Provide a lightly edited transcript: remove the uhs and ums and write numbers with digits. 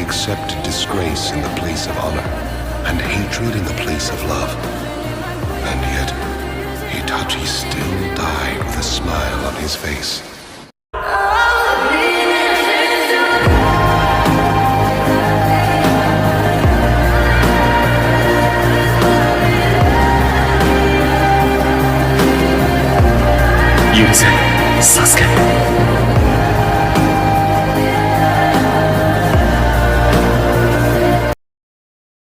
accepted disgrace in the place of honor, and hatred in the place of love. And yet, Itachi still died with a smile on his face. Yürüse, Sasuke.